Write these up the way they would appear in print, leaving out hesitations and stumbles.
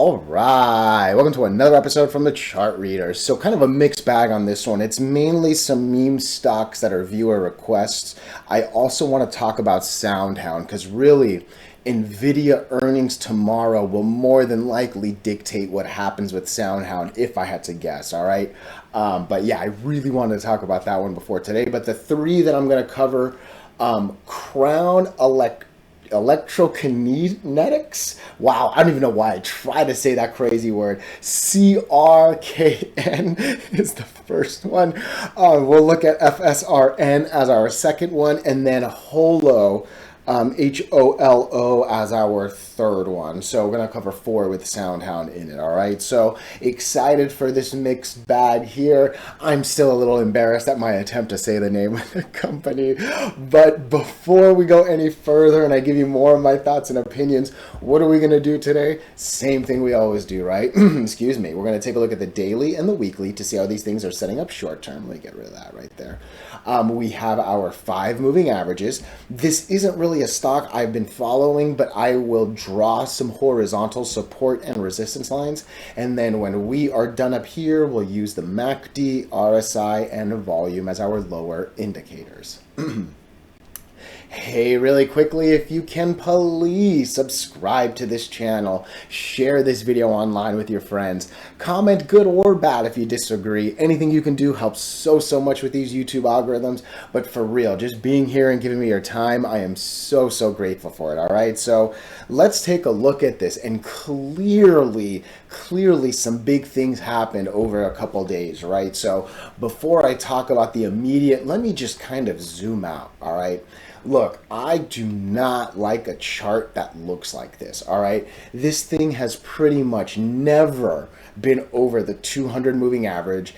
All right, welcome to another episode from the Chart Readers. So kind of a mixed bag on this one. It's mainly some meme stocks that are viewer requests. I also want to talk about SOUN because really NVDA earnings tomorrow will more than likely dictate what happens with SOUN if I had to guess, all right? But yeah, I really wanted to talk about that one before today. But the three that I'm going to cover, Electrokinetics. Wow, I don't even know why I tried to say that crazy word. CRKN is the first one. We'll look at FSRN as our second one, and then Holo, HOLO as our third one. So we're going to cover four with SOUN in it, all right? So excited for this mixed bag here. I'm still a little embarrassed at my attempt to say the name of the company. But before we go any further and I give you more of my thoughts and opinions, what are we going to do today? Same thing we always do, right? Excuse me. We're going to take a look at the daily and the weekly to see how these things are setting up short term. Let me get rid of that right there. We have our 5 moving averages. This isn't really a stock I've been following, but I will draw some horizontal support and resistance lines. And then when we are done up here, we'll use the MACD, RSI, and volume as our lower indicators. Hey, really quickly, if you can please subscribe to this channel, share this video online with your friends, comment good or bad if you disagree. Anything you can do helps so much with these YouTube algorithms, but for real, just being here and giving me your time, I am so grateful for it, all right? So let's take a look at this, and clearly some big things happened over a couple days, right? So before I talk about the immediate, let me just kind of zoom out, all right? Look, I do not like a chart that looks like this, all right? This thing has pretty much never been over the 200 moving average,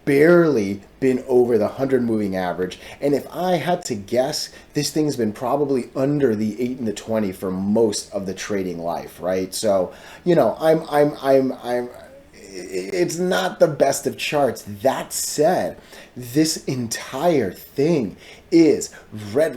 barely been over the 100 moving average, and if I had to guess, this thing's been probably under the 8 and the 20 for most of the trading life, right? So, you know, it's not the best of charts. That said, this entire thing is red,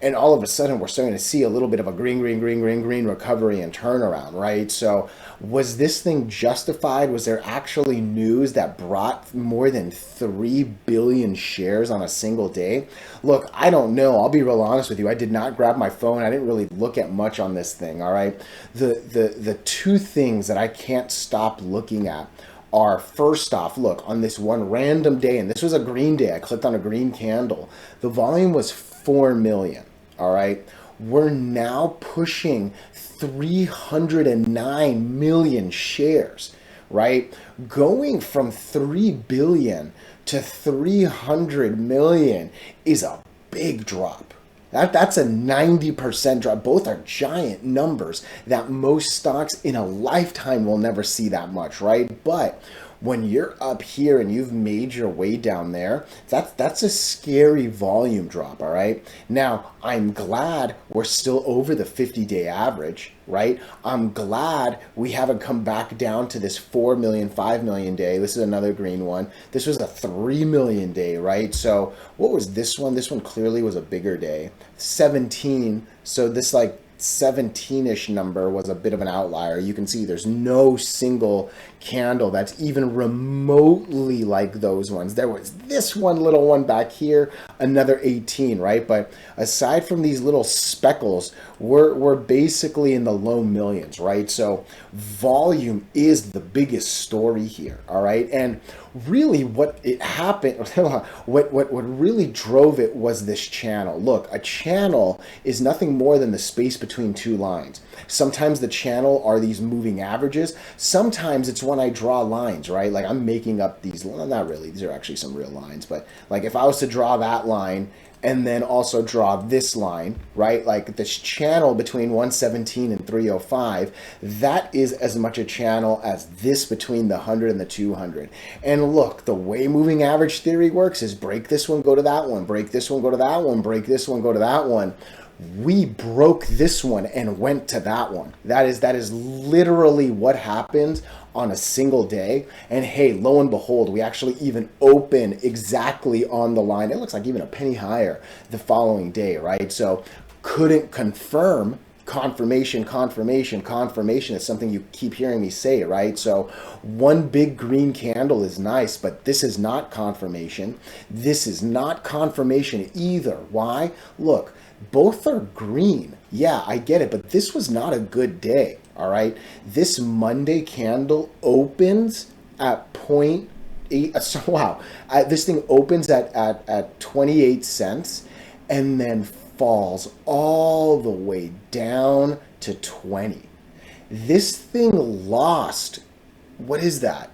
and all of a sudden we're starting to see a little bit of a green recovery and turnaround, right? So was this thing justified? Was there actually news that brought more than 3 billion shares on a single day? Look, I don't know. I'll be real honest with you. I did not grab my phone. I didn't really look at much on this thing, all right? The two things that I can't stop looking at are, first off, look, on this one random day, and this was a green day, I clicked on a green candle, the volume was 4 million, all right? We're now pushing 309 million shares, right? Going from 3 billion to 300 million is a big drop. That's a 90% drop. Both are giant numbers that most stocks in a lifetime will never see that much, right? But when you're up here and you've made your way down there, that's a scary volume drop, all right? Now, I'm glad we're still over the 50-day average, right? I'm glad we haven't come back down to this 4 million, 5 million day. This is another green one. This was a 3 million day, right? So what was this one? This one clearly was a bigger day. 17. So this like 17-ish number was a bit of an outlier. You can see there's no single candle that's even remotely like those ones. There was this one little one back here, another 18, right? But aside from these little speckles, we're basically in the low millions, right? So volume is the biggest story here, all right? And really what it happened, what really drove it was this channel. Look, a channel is nothing more than the space between two lines. Sometimes the channel are these moving averages. Sometimes it's when I draw lines, right? Like I'm making up these, well, not really, these are actually some real lines, but like if I was to draw that line and then also draw this line, right? Like this channel between 117 and 305, that is as much a channel as this between the 100 and the 200. And look, the way moving average theory works is break this one, go to that one, break this one, go to that one, break this one, go to that one. We broke this one and went to that one. That is literally what happened on a single day. And hey, lo and behold, we actually even open exactly on the line. It looks like even a penny higher the following day, right? So couldn't confirm confirmation, confirmation, confirmation is something you keep hearing me say, right? So one big green candle is nice, but this is not confirmation. This is not confirmation either. Why? Look, both are green. Yeah, I get it, but this was not a good day, all right? This Monday candle opens at 0.8, so wow, this thing opens at 28 cents and then falls all the way down to 20. This thing lost, what is that?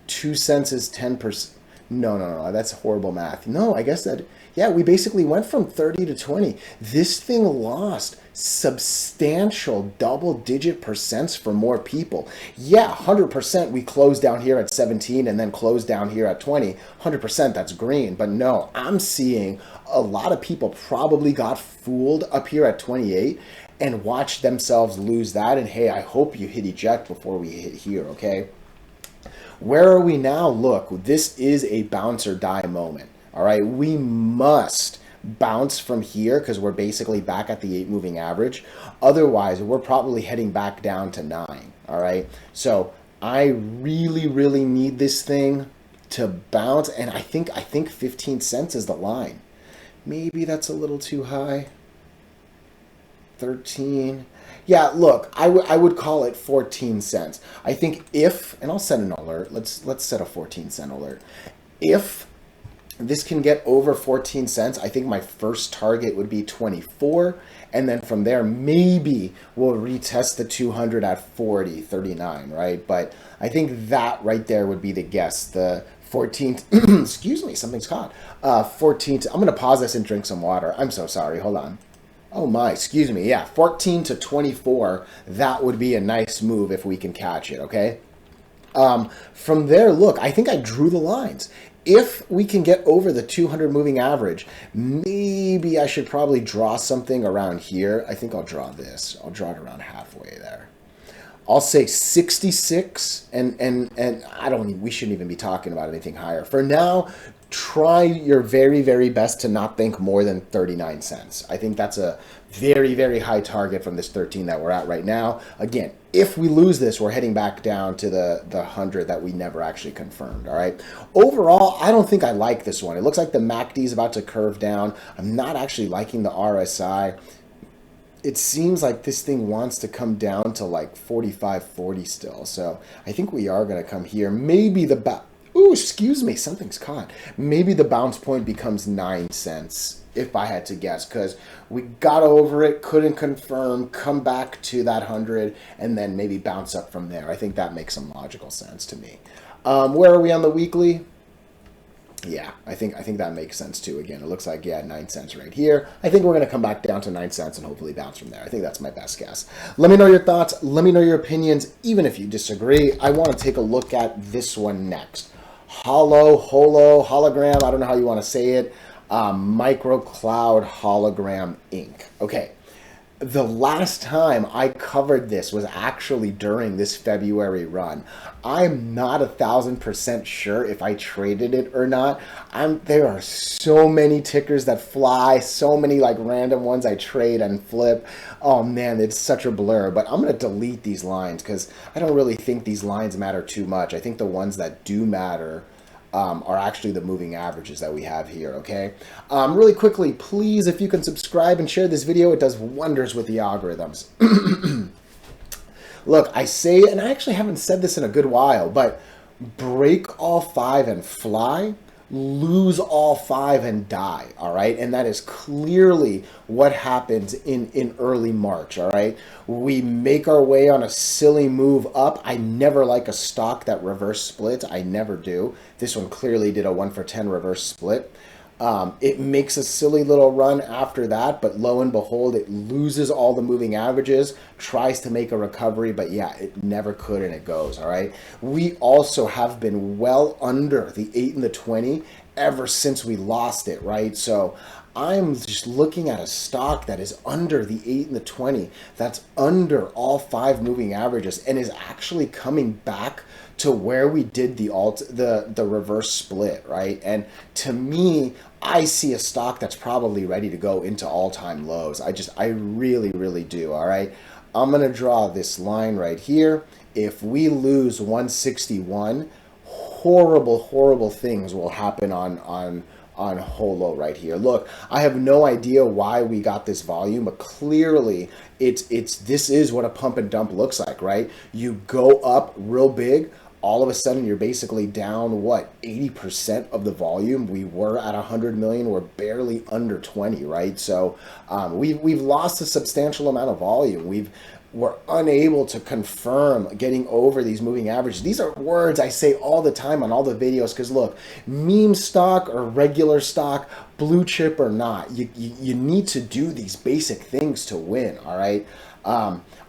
2 cents is 10%. No, that's horrible math. No, I guess that, yeah, we basically went from 30 to 20. This thing lost substantial double-digit percents for more people. Yeah, 100% we closed down here at 17 and then closed down here at 20. 100% that's green. But no, I'm seeing a lot of people probably got fooled up here at 28 and watched themselves lose that. And hey, I hope you hit eject before we hit here, okay? Where are we now? Look, this is a bounce or die moment. All right, we must bounce from here because we're basically back at the 8 moving average. Otherwise, we're probably heading back down to 9. All right, so I really need this thing to bounce, and I think 15 cents is the line. Maybe that's a little too high. 13. Yeah, look, I would call it 14 cents. I think if, and I'll set an alert. Let's set a 14-cent alert. If this can get over 14 cents, I think my first target would be 24, and then from there maybe we'll retest the 200 at 40.39, right? But I think that right there would be the guess. The 14th, excuse me, something's caught. 14th. I'm gonna pause this and drink some water. I'm so sorry. Hold on. Oh my, excuse me. Yeah, 14 to 24. That would be a nice move if we can catch it. Okay. From there, look, I think I drew the lines. If we can get over the 200 moving average, maybe I should probably draw something around here. I think I'll draw this. I'll draw it around halfway there. I'll say 66, and I don't. We shouldn't even be talking about anything higher. For now, try your very best to not think more than 39 cents. I think that's a very high target from this 13 that we're at right now. Again, if we lose this, we're heading back down to the 100 that we never actually confirmed, all right? Overall, I don't think I like this one. It looks like the MACD is about to curve down. I'm not actually liking the RSI. It seems like this thing wants to come down to like 45.40 still. So I think we are going to come here. Maybe the ooh, excuse me, something's caught. Maybe the bounce point becomes 9 cents, if I had to guess, because we got over it, couldn't confirm, come back to that 100, and then maybe bounce up from there. I think that makes some logical sense to me. Where are we on the weekly? Yeah, I think that makes sense too. Again, it looks like, yeah, 9 cents right here. I think we're going to come back down to 9 cents and hopefully bounce from there. I think that's my best guess. Let me know your thoughts. Let me know your opinions, even if you disagree. I want to take a look at this one next. Holo, hologram, I don't know how you want to say it. Micro Cloud Hologram Inc. Okay, the last time I covered this was actually during this February run. I'm not 1,000% sure if I traded it or not. There are so many tickers that fly, so many like random ones I trade and flip. Oh man, it's such a blur, but I'm gonna delete these lines because I don't really think these lines matter too much. I think the ones that do matter are actually the moving averages that we have here, okay? Really quickly, please, if you can subscribe and share this video, it does wonders with the algorithms. Look, I say, and I actually haven't said this in a good while, but break all 5 and fly, lose all 5 and die, all right? And that is clearly what happens in early March, all right? We make our way on a silly move up. I never like a stock that reverse splits. I never do. This one clearly did a 1 for 10 reverse split. It makes a silly little run after that, but lo and behold, it loses all the moving averages, tries to make a recovery, but yeah, it never could, and it goes, all right? We also have been well under the 8 and the 20 ever since we lost it, right? So I'm just looking at a stock that is under the 8 and the 20, that's under all 5 moving averages, and is actually coming back to where we did the reverse split, right? And to me, I see a stock that's probably ready to go into all-time lows. I really, really do, all right? I'm going to draw this line right here. If we lose 161, horrible things will happen on Holo right here. Look, I have no idea why we got this volume, but clearly this is what a pump and dump looks like, right? You go up real big, all of a sudden you're basically down, what, 80% of the volume? We were at 100 million, we're barely under 20, right? So we've lost a substantial amount of volume. We're unable to confirm getting over these moving averages. These are words I say all the time on all the videos, because look, meme stock or regular stock, blue chip or not, you need to do these basic things to win, all right?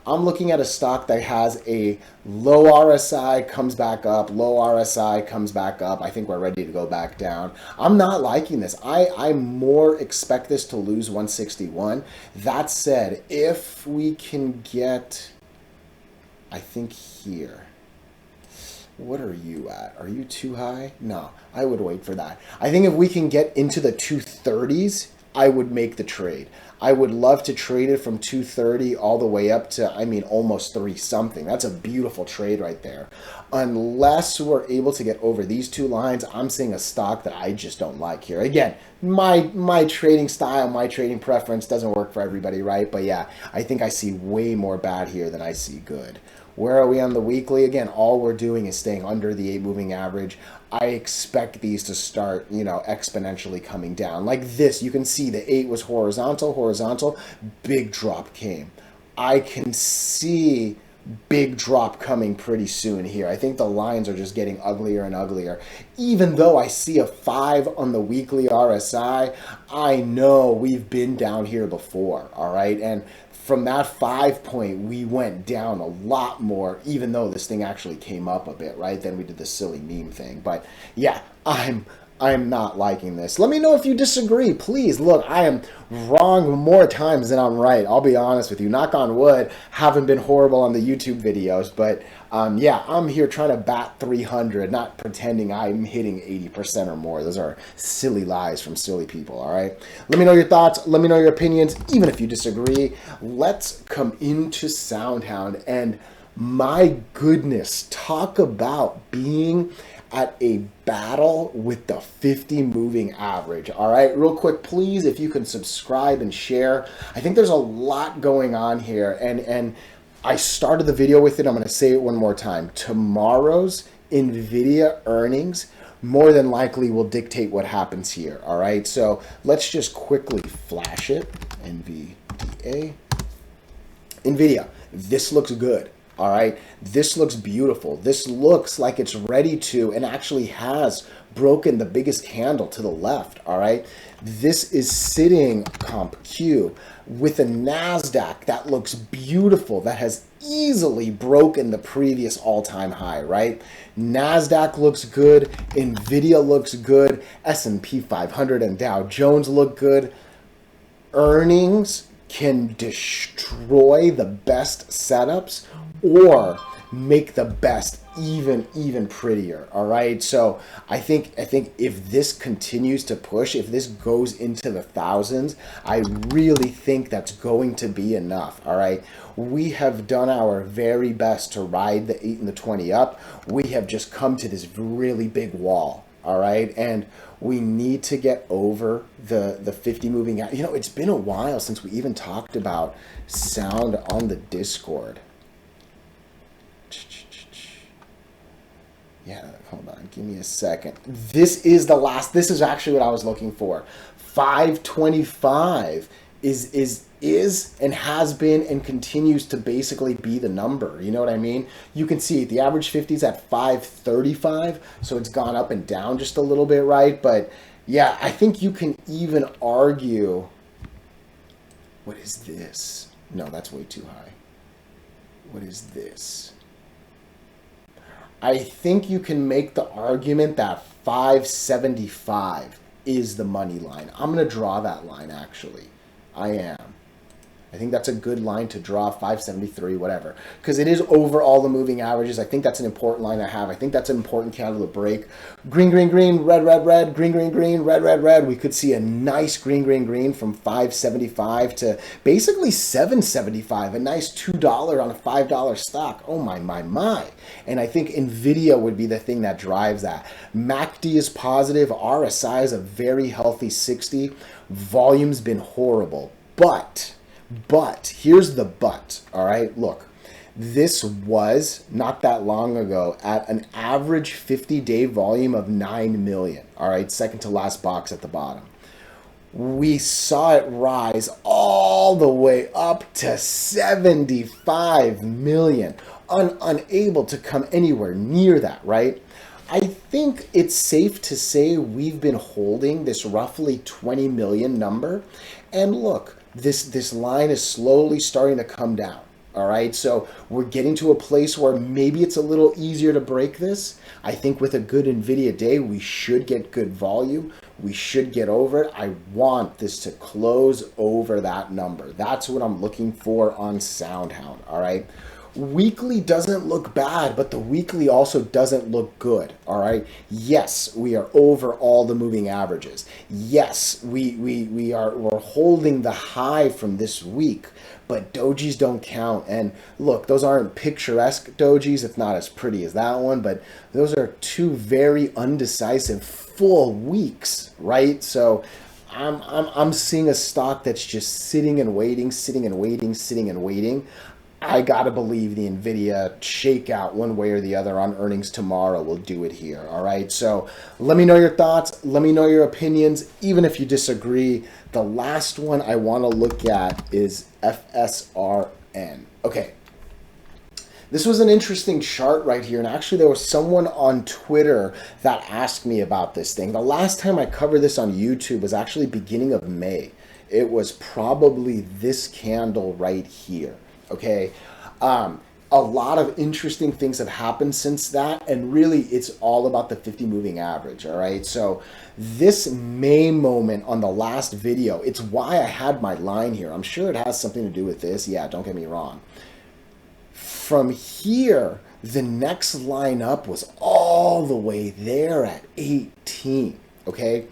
I'm looking at a stock that has a low RSI, comes back up, low RSI, comes back up. I think we're ready to go back down. I'm not liking this. I more expect this to lose 161. That said, if we can get, I think here, what are you at? Are you too high? No, I would wait for that. I think if we can get into the 230s, I would make the trade. I would love to trade it from 230 all the way up to, I mean, almost 3 something. That's a beautiful trade right there. Unless we're able to get over these 2 lines, I'm seeing a stock that I just don't like here. Again, my trading style, my trading preference doesn't work for everybody, right? But yeah, I think I see way more bad here than I see good. Where are we on the weekly? Again, all we're doing is staying under the 8 moving average. I expect these to start, exponentially coming down. Like this, you can see the 8 was horizontal, big drop came. I can see big drop coming pretty soon here. I think the lines are just getting uglier and uglier. Even though I see a 5 on the weekly RSI, I know we've been down here before, all right? And from that 5 point, we went down a lot more, even though this thing actually came up a bit, right? Then we did the silly meme thing. But yeah, I'm not liking this. Let me know if you disagree. Please, look, I am wrong more times than I'm right. I'll be honest with you. Knock on wood, haven't been horrible on the YouTube videos. But yeah, I'm here trying to bat 300, not pretending I'm hitting 80% or more. Those are silly lies from silly people, all right? Let me know your thoughts. Let me know your opinions, even if you disagree. Let's come into SOUND. And my goodness, talk about being at a battle with the 50 moving average. All right, real quick, please, if you can subscribe and share. I think there's a lot going on here, and I started the video with it. I'm going to say it one more time. Tomorrow's NVDA earnings more than likely will dictate what happens here. All right, so let's just quickly flash it. NVDA. NVIDIA, this looks good. All right, this looks beautiful. This looks like it's ready to, and actually has broken the biggest candle to the left. All right, this is sitting comp Q with a NASDAQ that looks beautiful, that has easily broken the previous all-time high, right? NASDAQ looks good, NVIDIA looks good, S&P 500 and Dow Jones look good. Earnings can destroy the best setups or make the best even prettier. All right, so I think if this continues to push, if this goes into the thousands, I really think that's going to be enough. All right, we have done our very best to ride the 8 and the 20 up. We have just come to this really big wall. All right, and we need to get over the 50 moving out. It's been a while since we even talked about SOUND on the Discord. Yeah, hold on, give me a second. This is actually what I was looking for. 525 is and has been and continues to basically be the number. You know what I mean? You can see the average 50 is at 535, so it's gone up and down just a little bit, right? But yeah, I think you can even argue, what is this? No, that's way too high. What is this? I think you can make the argument that 575 is the money line. I'm going to draw that line, actually. I am. I think that's a good line to draw, 573, whatever, because it is over all the moving averages. I think that's an important line to have. I think that's an important candle to break. Green, green, green, red, red, red, green, green, green, red, red, red. We could see a nice green, green, green from 575 to basically 775, a nice $2 on a $5 stock. Oh, my, my, my. And I think NVIDIA would be the thing that drives that. MACD is positive. RSI is a very healthy 60. Volume's been horrible. But here's the but, all right? Look, this was not that long ago at an average 50-day volume of 9 million, all right? Second to last box at the bottom. We saw it rise all the way up to 75 million, unable to come anywhere near that, right? I think it's safe to say we've been holding this roughly 20 million number. And look, this line is slowly starting to come down. All right, so we're getting to a place where maybe it's a little easier to break this. I think with a good NVIDIA day, we should get good volume. We should get over it. I want this to close over that number. That's what I'm looking for on SoundHound, all right? Weekly doesn't look bad, but the weekly also doesn't look good, all right? Yes, we are over all the moving averages. Yes, we're holding the high from this week, but dojis don't count. And look, those aren't picturesque dojis. It's not as pretty as that one, but those are two very undecisive full weeks, right? So I'm seeing a stock that's just sitting and waiting, sitting and waiting, sitting and waiting. I gotta believe the NVIDIA shakeout one way or the other on earnings tomorrow will do it here, all right? So let me know your thoughts. Let me know your opinions, even if you disagree. The last one I wanna look at is FSRN. Okay, this was an interesting chart right here, and actually there was someone on Twitter that asked me about this thing. The last time I covered this on YouTube was actually beginning of May. It was probably this candle right here. Okay, a lot of interesting things have happened since that, and really it's all about the 50 moving average, all right? So this May moment on the last video, it's why I had my line here. I'm sure it has something to do with this. Yeah, don't get me wrong. From here, the next line up was all the way there at 18, okay?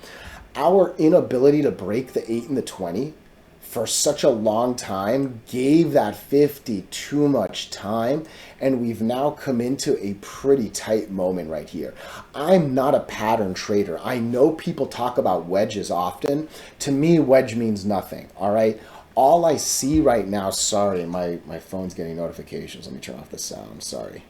Our inability to break the 8 and the 20 for such a long time gave that 50 too much time, and we've now come into a pretty tight moment right here. I'm not a pattern trader. I know people talk about wedges often. To me, wedge means nothing, all right? All I see right now, sorry, my phone's getting notifications. Let me turn off the sound, sorry.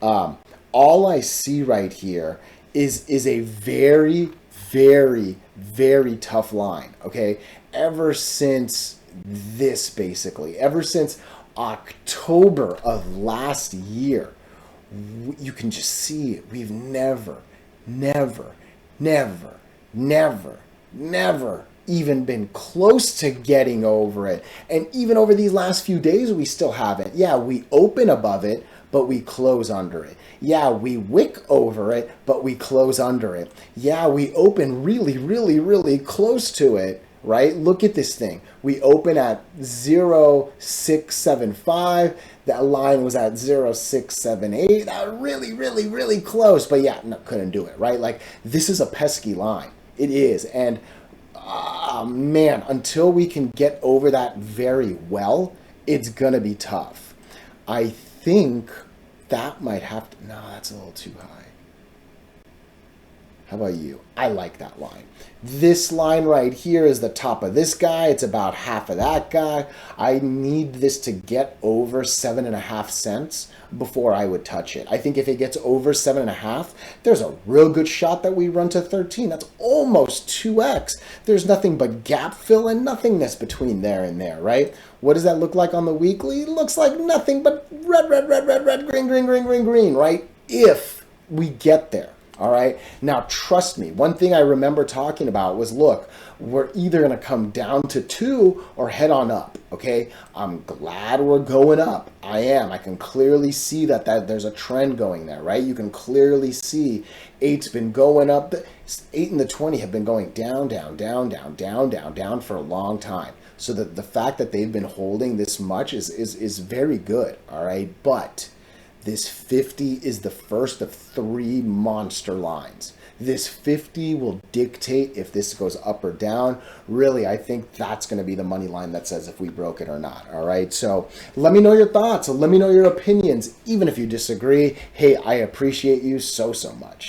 All I see right here is a very, very, very tough line, okay? Ever since this, basically, ever since October of last year, you can just see it. We've never even been close to getting over it. And even over these last few days, we still haven't. Yeah, we open above it, but we close under it. Yeah, we wick over it, but we close under it. Yeah, we open really, really, really close to it, right? Look at this thing. We open at 0.675. That line was at 0.678. That really, really, really close. But yeah, no, couldn't do it, right? Like, this is a pesky line. It is. And man, until we can get over that very well, it's going to be tough. I think that might have to, no, that's a little too high. How about you? I like that line. This line right here is the top of this guy. It's about half of that guy. I need this to get over 7.5 cents before I would touch it. I think if it gets over 7.5, there's a real good shot that we run to 13. That's almost 2x. There's nothing but gap fill and nothingness between there and there, right? What does that look like on the weekly? It looks like nothing but red, red, red, red, red, green, green, green, green, green, right? If we get there. All right. Now, trust me, one thing I remember talking about was, look, we're either going to come down to 2 or head on up. Okay. I'm glad we're going up. I am. I can clearly see that there's a trend going there, right? You can clearly see 8's been going up. 8 and the 20 have been going down, down, down, down, down, down, down for a long time. So the fact that they've been holding this much is very good. All right. But this 50 is the first of 3 monster lines. This 50 will dictate if this goes up or down. Really, I think that's going to be the money line that says if we broke it or not. All right. So let me know your thoughts. Let me know your opinions. Even if you disagree, hey, I appreciate you so much.